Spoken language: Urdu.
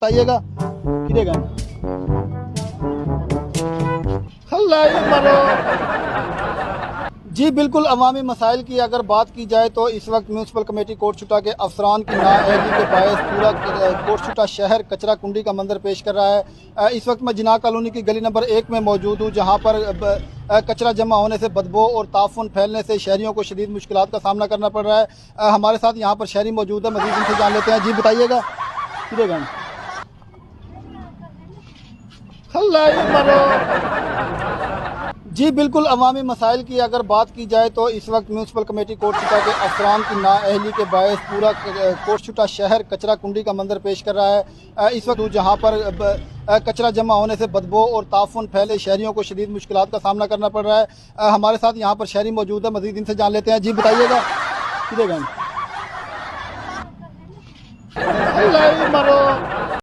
بتائیے گا کدے گئے جی بالکل عوامی مسائل کی اگر بات کی جائے تو اس وقت میونسپل کمیٹی کوٹ چھٹا کے افسران کی نااہلی کے باعث پورا کوٹ چھٹا شہر کچرا کنڈی کا منظر پیش کر رہا ہے۔ اس وقت میں جناح کالونی کی گلی نمبر 1 میں موجود ہوں، جہاں پر کچرا جمع ہونے سے بدبو اور تعفن پھیلنے سے شہریوں کو شدید مشکلات کا سامنا کرنا پڑ رہا ہے۔ ہمارے ساتھ یہاں پر شہری موجود ہے، مزید ان سے جان لیتے ہیں۔ جی بتائیے گا کدے گئے جی بالکل عوامی مسائل کی اگر بات کی جائے تو اس وقت میونسپل کمیٹی کوٹ چھٹا کے افسران کی نااہلی کے باعث پورا کوٹ چھٹا شہر کچرا کنڈی کا منظر پیش کر رہا ہے۔ اس وقت جہاں پر کچرا جمع ہونے سے بدبو اور تعفن پھیلے شہریوں کو شدید مشکلات کا سامنا کرنا پڑ رہا ہے۔ ہمارے ساتھ یہاں پر شہری موجود ہے، مزید ان سے جان لیتے ہیں۔ جی بتائیے گا کدے گئے